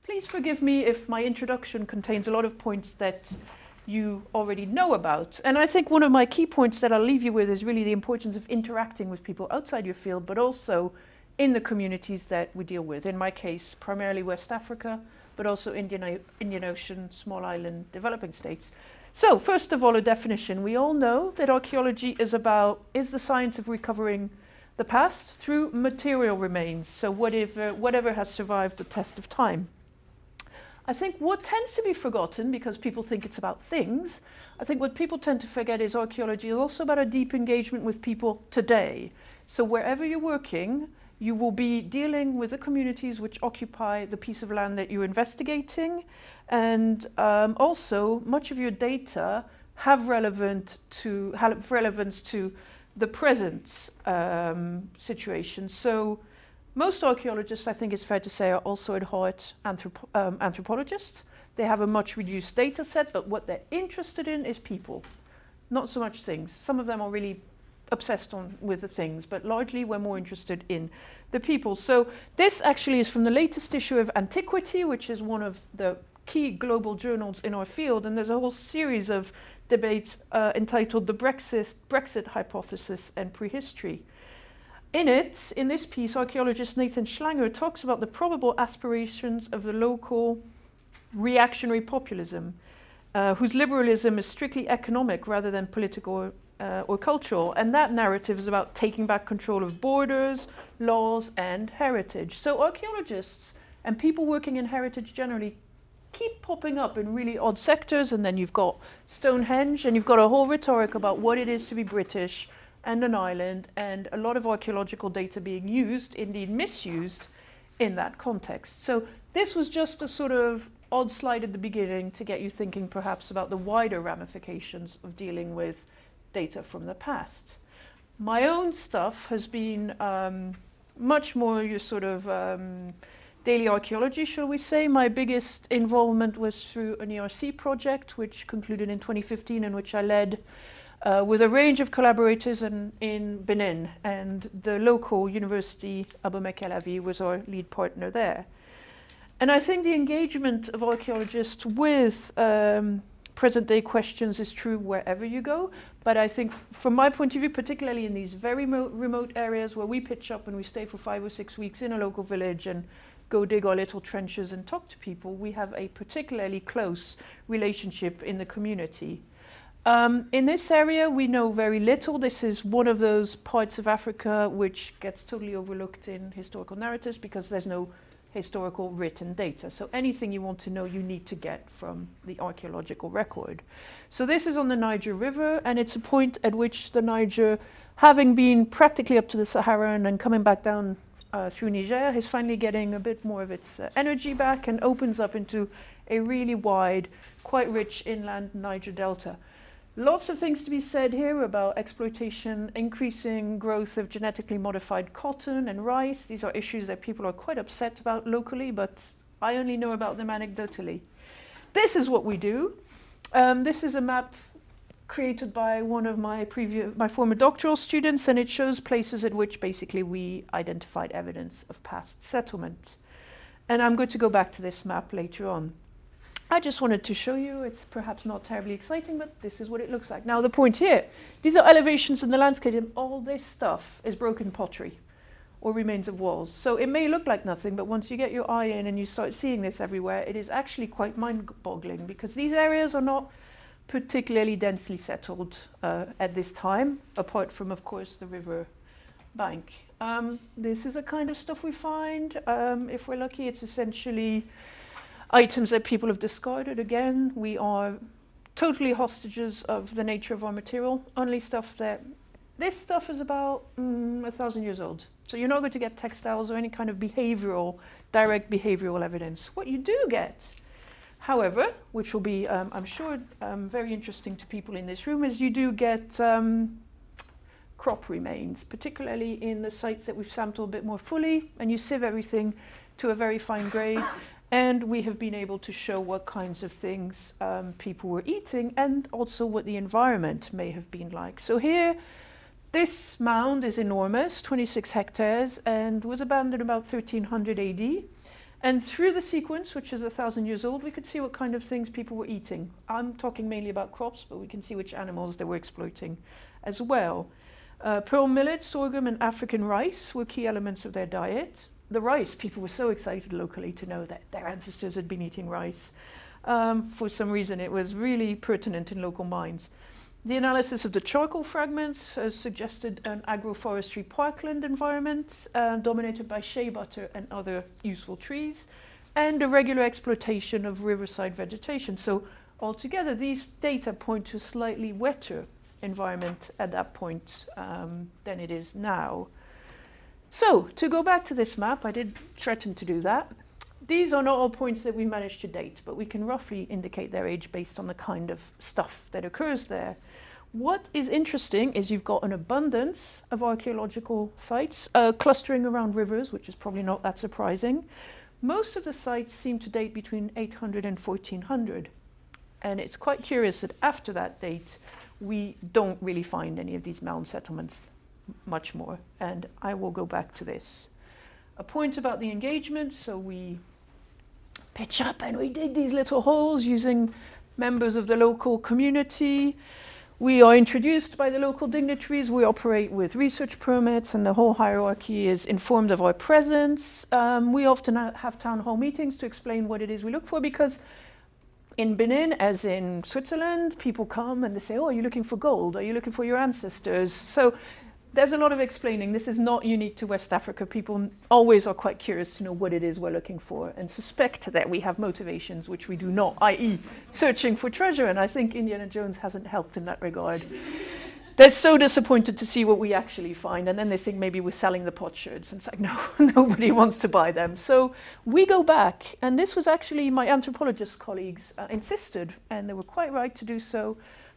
Please forgive me if my introduction contains a lot of points that you already know about. And I think one of my key points that I'll leave you with is really the importance of interacting with people outside your field, but also in the communities that we deal with. In my case, primarily West Africa, but also Indian Ocean, small island, developing states. So first of all, a definition. We all know that archaeology is the science of recovering the past through material remains. So whatever has survived the test of time. I think what tends to be forgotten, because people think it's about things, I think what people tend to forget is archaeology is also about a deep engagement with people today. So wherever you're working, you will be dealing with the communities which occupy the piece of land that you're investigating. And also, much of your data have relevance to the present situation. So most archaeologists, I think it's fair to say, are also at heart anthropologists. They have a much reduced data set, but what they're interested in is people, not so much things. Some of them are really obsessed with the things, but largely we're more interested in the people. So this actually is from the latest issue of Antiquity, which is one of the key global journals in our field, and there's a whole series of debates entitled The Brexit Hypothesis and Prehistory. In this piece, archaeologist Nathan Schlanger talks about the probable aspirations of the local reactionary populism, whose liberalism is strictly economic rather than political or cultural. And that narrative is about taking back control of borders, laws, and heritage. So archaeologists and people working in heritage generally keep popping up in really odd sectors, and then you've got Stonehenge, and you've got a whole rhetoric about what it is to be British and an island, and a lot of archaeological data being used, indeed misused, in that context. So this was just a sort of odd slide at the beginning to get you thinking perhaps about the wider ramifications of dealing with data from the past. My own stuff has been much more your sort of daily archaeology, shall we say. My biggest involvement was through an ERC project, which concluded in 2015, and which I led with a range of collaborators in Benin, and the local university, Abomey-Calavi, was our lead partner there. And I think the engagement of archaeologists with present-day questions is true wherever you go, but I think from my point of view, particularly in these very remote areas where we pitch up and we stay for 5 or 6 weeks in a local village and go dig our little trenches and talk to people, we have a particularly close relationship in the community. In this area, we know very little. This is one of those parts of Africa which gets totally overlooked in historical narratives because there's no historical written data. So anything you want to know, you need to get from the archaeological record. So this is on the Niger River, and it's a point at which the Niger, having been practically up to the Saharan and coming back down through Niger, is finally getting a bit more of its energy back and opens up into a really wide, quite rich inland Niger Delta. Lots of things to be said here about exploitation, increasing growth of genetically modified cotton and rice. These are issues that people are quite upset about locally, but I only know about them anecdotally. This is what we do. This is a map created by one of my former doctoral students, and it shows places at which basically we identified evidence of past settlement. And I'm going to go back to this map later on. I just wanted to show you, it's perhaps not terribly exciting, but this is what it looks like. Now the point here, these are elevations in the landscape, and all this stuff is broken pottery or remains of walls. So it may look like nothing, but once you get your eye in and you start seeing this everywhere, it is actually quite mind-boggling, because these areas are not particularly densely settled at this time, apart from, of course, the river bank. This is the kind of stuff we find. If we're lucky, it's essentially items that people have discarded. Again, we are totally hostages of the nature of our material. Only stuff that... This stuff is about 1,000 years old. So you're not going to get textiles or any kind of direct behavioral evidence. What you do get, however, which will be, I'm sure, very interesting to people in this room, is you do get crop remains, particularly in the sites that we've sampled a bit more fully, and you sieve everything to a very fine grade. And we have been able to show what kinds of things people were eating, and also what the environment may have been like. So here, this mound is enormous, 26 hectares, and was abandoned about 1300 AD. And through the sequence, which is 1,000 years old, we could see what kind of things people were eating. I'm talking mainly about crops, but we can see which animals they were exploiting as well. Pearl millet, sorghum, and African rice were key elements of their diet. The rice, people were so excited locally to know that their ancestors had been eating rice. For some reason, it was really pertinent in local minds. The analysis of the charcoal fragments has suggested an agroforestry parkland environment dominated by shea butter and other useful trees, and a regular exploitation of riverside vegetation. So altogether, these data point to a slightly wetter environment at that point than it is now. So to go back to this map, I did threaten to do that. These are not all points that we managed to date, but we can roughly indicate their age based on the kind of stuff that occurs there. What is interesting is you've got an abundance of archaeological sites clustering around rivers, which is probably not that surprising. Most of the sites seem to date between 800 and 1400. And it's quite curious that after that date, we don't really find any of these mound settlements much more. And I will go back to this. A point about the engagement, so we pitch up and we dig these little holes using members of the local community. We are introduced by the local dignitaries, we operate with research permits, and the whole hierarchy is informed of our presence. We often have town hall meetings to explain what it is we look for, because in Benin, as in Switzerland, people come and they say, oh, are you looking for gold? Are you looking for your ancestors? So there's a lot of explaining. This is not unique to West Africa. People always are quite curious to know what it is we're looking for and suspect that we have motivations which we do not, i.e. searching for treasure. And I think Indiana Jones hasn't helped in that regard. They're so disappointed to see what we actually find, and then they think maybe we're selling the potsherds. And it's like, no, nobody wants to buy them. So we go back, and this was actually my anthropologist colleagues insisted, and they were quite right to do so,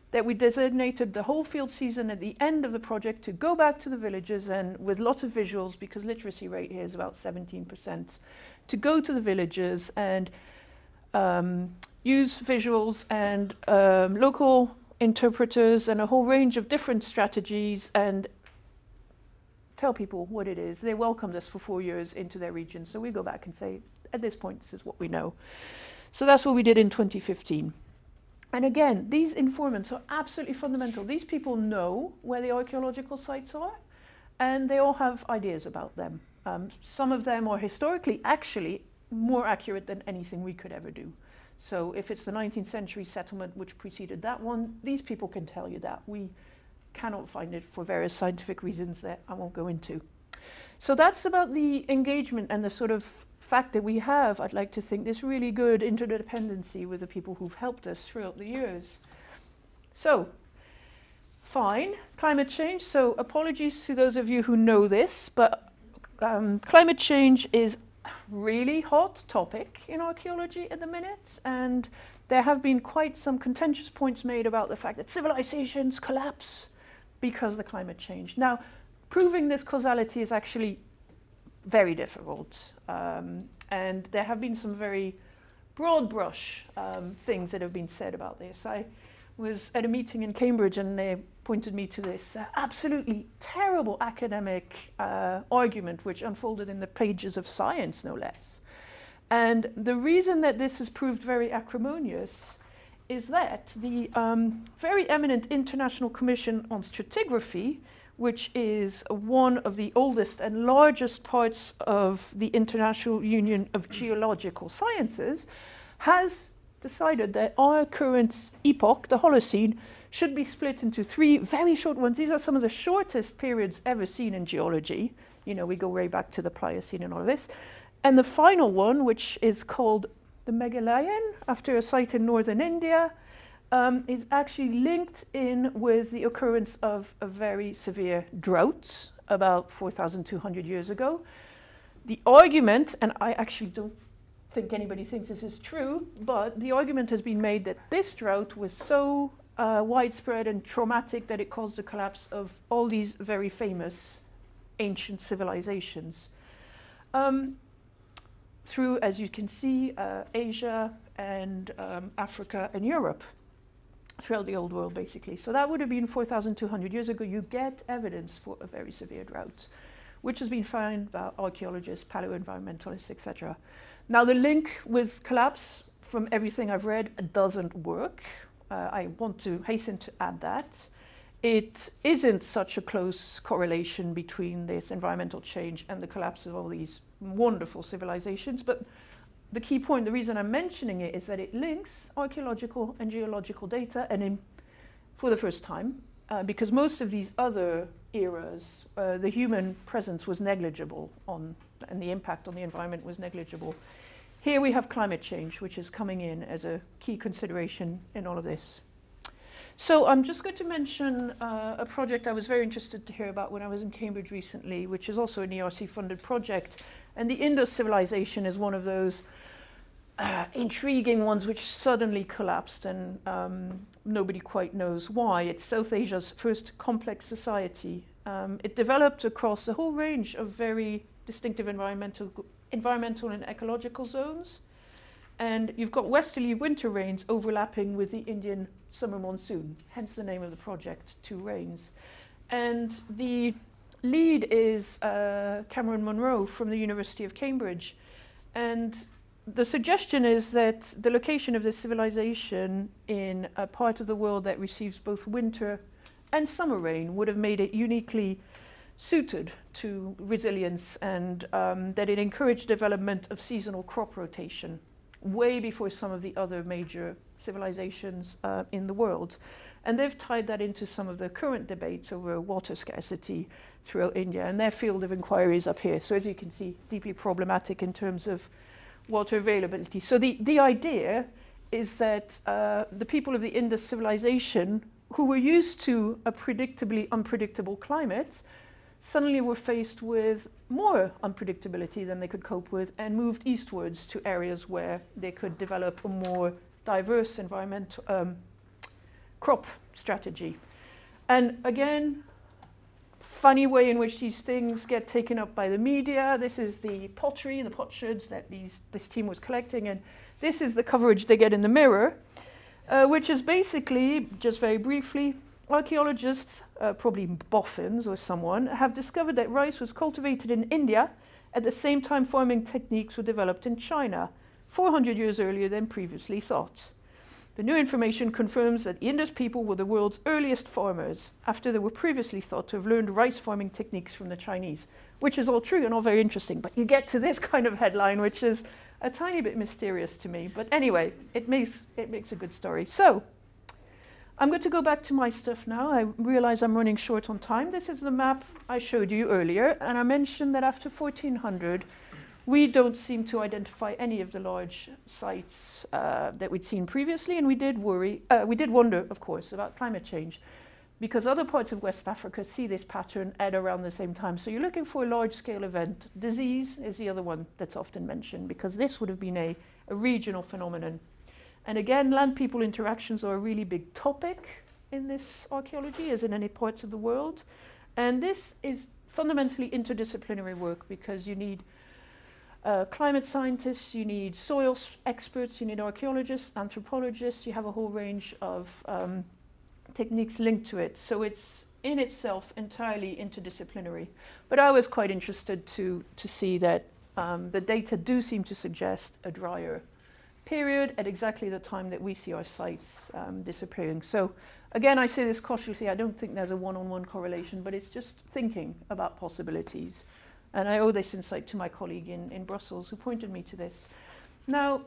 that we designated the whole field season at the end of the project to go back to the villages, and with lots of visuals, because literacy rate here is about 17%, to go to the villages and use visuals and local interpreters and a whole range of different strategies and tell people what it is. They welcomed us for 4 years into their region, so we go back and say, at this point, this is what we know. So that's what we did in 2015. And again, these informants are absolutely fundamental. These people know where the archaeological sites are, and they all have ideas about them. Some of them are historically actually more accurate than anything we could ever do. So if it's the 19th century settlement which preceded that one, these people can tell you that. We cannot find it for various scientific reasons that I won't go into. So that's about the engagement and the sort of fact that we have, I'd like to think, this really good interdependency with the people who've helped us throughout the years. So, fine, climate change. So apologies to those of you who know this, but climate change is a really hot topic in archaeology at the minute, and there have been quite some contentious points made about the fact that civilizations collapse because of the climate change. Now, proving this causality is actually very difficult, and there have been some very broad brush things that have been said about this. I was at a meeting in Cambridge and they pointed me to this absolutely terrible academic argument which unfolded in the pages of Science, no less. And the reason that this has proved very acrimonious is that the very eminent International Commission on Stratigraphy, which is one of the oldest and largest parts of the International Union of Geological Sciences, has decided that our current epoch, the Holocene, should be split into 3 very short ones. These are some of the shortest periods ever seen in geology. You know, we go way back to the Pliocene and all of this. And the final one, which is called the Meghallian, after a site in northern India, is actually linked in with the occurrence of a very severe drought about 4,200 years ago. The argument, and I actually don't think anybody thinks this is true, but the argument has been made that this drought was so widespread and traumatic that it caused the collapse of all these very famous ancient civilizations. Through, as you can see, Asia and Africa and Europe, throughout the old world, basically. So that would have been 4,200 years ago. You get evidence for a very severe drought, which has been found by archaeologists, paleoenvironmentalists, etc. Now, the link with collapse, from everything I've read, doesn't work. I want to hasten to add that. It isn't such a close correlation between this environmental change and the collapse of all these wonderful civilizations, but the key point, the reason I'm mentioning it, is that it links archaeological and geological data, and for the first time, because most of these other eras, the human presence was negligible and the impact on the environment was negligible. Here we have climate change, which is coming in as a key consideration in all of this. So I'm just going to mention a project I was very interested to hear about when I was in Cambridge recently, which is also an ERC-funded project. And the Indus Civilization is one of those intriguing ones which suddenly collapsed, and nobody quite knows why. It's South Asia's first complex society. It developed across a whole range of very distinctive environmental and ecological zones. And you've got westerly winter rains overlapping with the Indian summer monsoon, hence the name of the project, Two Rains. And the lead is Cameron Monroe from the University of Cambridge. And the suggestion is that the location of this civilization in a part of the world that receives both winter and summer rain would have made it uniquely suited to resilience, and that it encouraged development of seasonal crop rotation way before some of the other major civilizations in the world. And they've tied that into some of the current debates over water scarcity throughout India, and their field of inquiry is up here. So as you can see, deeply problematic in terms of water availability. So the idea is that the people of the Indus civilization, who were used to a predictably unpredictable climate, suddenly were faced with more unpredictability than they could cope with, and moved eastwards to areas where they could develop a more diverse environmental crop strategy. And again, funny way in which these things get taken up by the media. This is the pottery, the potsherds that this team was collecting, and this is the coverage they get in the Mirror, which is basically, just very briefly, archaeologists, probably boffins or someone, have discovered that rice was cultivated in India at the same time farming techniques were developed in China, 400 years earlier than previously thought. The new information confirms that the Indus people were the world's earliest farmers, after they were previously thought to have learned rice farming techniques from the Chinese, which is all true and all very interesting. But you get to this kind of headline, which is a tiny bit mysterious to me. But anyway, it makes a good story. So I'm going to go back to my stuff now. I realize I'm running short on time. This is the map I showed you earlier, and I mentioned that after 1400, we don't seem to identify any of the large sites that we'd seen previously, and we did wonder, of course, about climate change, because other parts of West Africa see this pattern at around the same time. So you're looking for a large-scale event. Disease is the other one that's often mentioned, because this would have been a regional phenomenon. And again, land-people interactions are a really big topic in this archaeology, as in any parts of the world. And this is fundamentally interdisciplinary work, because you need climate scientists, you need soil experts, you need archaeologists, anthropologists, you have a whole range of techniques linked to it. So it's in itself entirely interdisciplinary. But I was quite interested to see that the data do seem to suggest a drier period at exactly the time that we see our sites disappearing. So again, I say this cautiously, I don't think there's a one-on-one correlation, but it's just thinking about possibilities. And I owe this insight to my colleague in Brussels who pointed me to this. Now,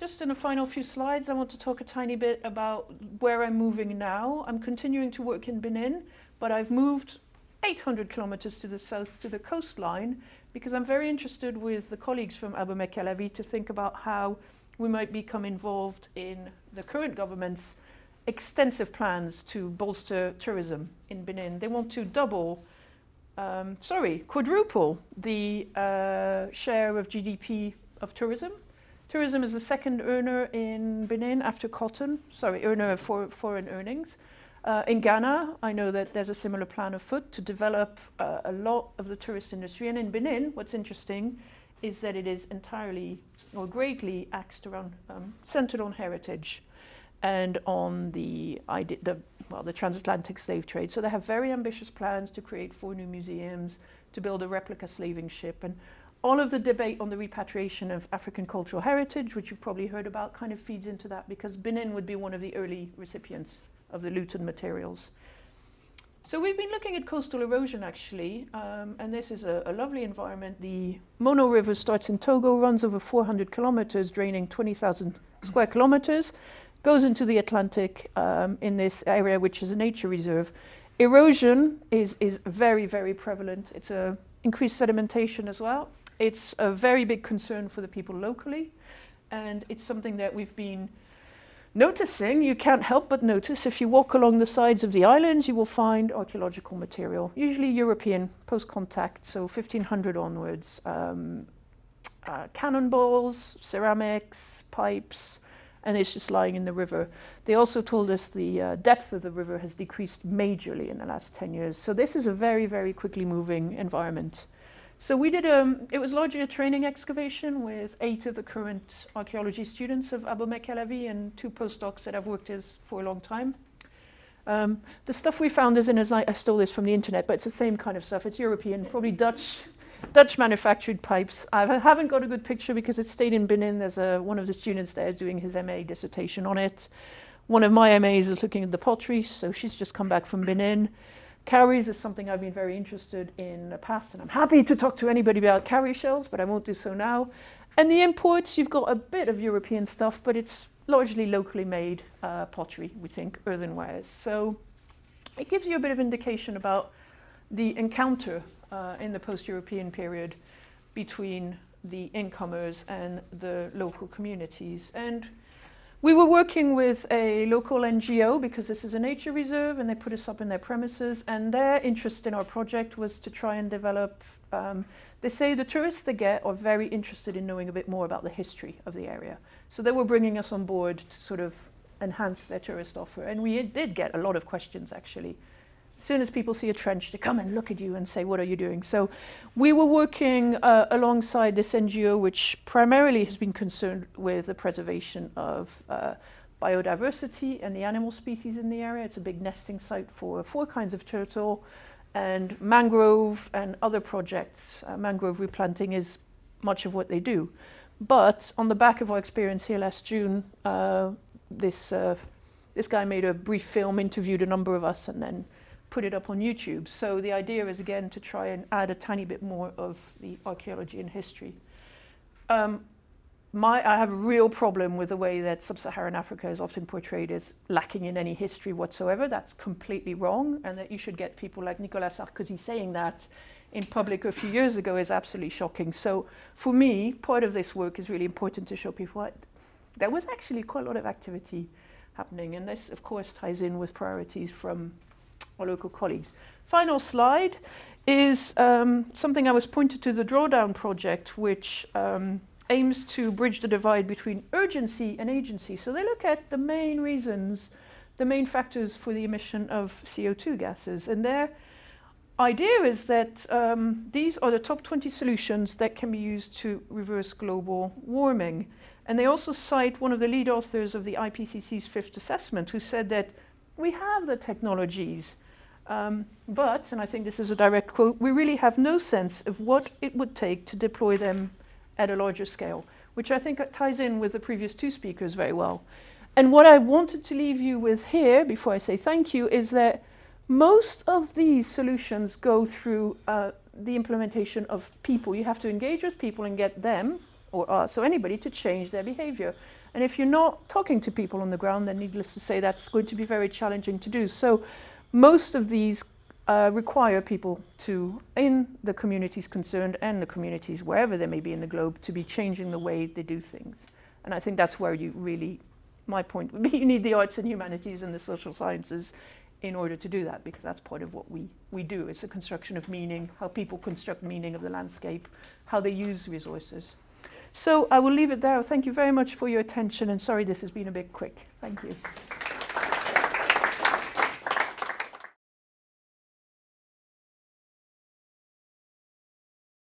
just in a final few slides, I want to talk a tiny bit about where I'm moving now. I'm continuing to work in Benin, but I've moved 800 kilometers to the south to the coastline, because I'm very interested with the colleagues from Abomey-Calavi to think about how we might become involved in the current government's extensive plans to bolster tourism in Benin. They want to quadruple the share of GDP of tourism. Tourism is the second earner in Benin after cotton, earner of foreign earnings. In Ghana, I know that there's a similar plan afoot to develop a lot of the tourist industry. And in Benin, what's interesting is that it is entirely or greatly centered on heritage and on the transatlantic slave trade. So they have very ambitious plans to create 4 new museums, to build a replica slaving ship. And All of the debate on the repatriation of African cultural heritage, which you've probably heard about, kind of feeds into that, because Benin would be one of the early recipients of the looted materials. So we've been looking at coastal erosion, actually, and this is a lovely environment. The Mono River starts in Togo, runs over 400 kilometers, draining 20,000 square kilometers, goes into the Atlantic in this area, which is a nature reserve. Erosion is very, very prevalent. It's increased sedimentation as well. It's a very big concern for the people locally, and it's something that we've been noticing. You can't help but notice. If you walk along the sides of the islands, you will find archaeological material, usually European post-contact, so 1500 onwards. Cannonballs, ceramics, pipes, and it's just lying in the river. They also told us the depth of the river has decreased majorly in the last 10 years. So this is a very, very quickly moving environment. So we did, it was largely a training excavation with 8 of the current archaeology students of Abomey-Calavi and 2 postdocs that I've worked with for a long time. The stuff we found is I stole this from the internet, but it's the same kind of stuff. It's European, probably Dutch manufactured pipes. I haven't got a good picture because it stayed in Benin. There's one of the students there is doing his MA dissertation on it. One of my MAs is looking at the pottery, so she's just come back from Benin. Cowries is something I've been very interested in the past, and I'm happy to talk to anybody about cowrie shells, but I won't do so now. And the imports, you've got a bit of European stuff, but it's largely locally made pottery, we think, earthenwares. So it gives you a bit of indication about the encounter in the post-European period between the incomers and the local communities. And we were working with a local NGO because this is a nature reserve and they put us up in their premises, and their interest in our project was to try and develop, they say the tourists they get are very interested in knowing a bit more about the history of the area. So they were bringing us on board to sort of enhance their tourist offer, and we did get a lot of questions actually. As soon as people see a trench, they come and look at you and say, what are you doing? So we were working alongside this NGO, which primarily has been concerned with the preservation of biodiversity and the animal species in the area. It's a big nesting site for 4 kinds of turtle, and mangrove and other projects. Mangrove replanting is much of what they do. But on the back of our experience here last June, this guy made a brief film, interviewed a number of us, and then put it up on YouTube. So the idea is, again, to try and add a tiny bit more of the archaeology and history. I have a real problem with the way that Sub Saharan Africa is often portrayed as lacking in any history whatsoever. That's completely wrong, and that you should get people like Nicolas Sarkozy saying that in public a few years ago is absolutely shocking. So for me, part of this work is really important to show people that there was actually quite a lot of activity happening, and this, of course, ties in with priorities from our local colleagues. Final slide is something I was pointed to, the Drawdown project, which aims to bridge the divide between urgency and agency. So they look at the main reasons, the main factors for the emission of CO2 gases. And their idea is that these are the top 20 solutions that can be used to reverse global warming. And they also cite one of the lead authors of the IPCC's 5th assessment, who said that we have the technologies, but, and I think this is a direct quote, we really have no sense of what it would take to deploy them at a larger scale, which I think ties in with the previous 2 speakers very well. And what I wanted to leave you with here, before I say thank you, is that most of these solutions go through the implementation of people. You have to engage with people and get them, or us, or anybody, to change their behavior. And if you're not talking to people on the ground, then needless to say, that's going to be very challenging to do. So most of these require people to, in the communities concerned and the communities wherever they may be in the globe, to be changing the way they do things. And I think that's where you really, my point would be, you need the arts and humanities and the social sciences in order to do that, because that's part of what we do. It's the construction of meaning, how people construct meaning of the landscape, how they use resources. So I will leave it there. Thank you very much for your attention, and sorry this has been a bit quick. Thank you.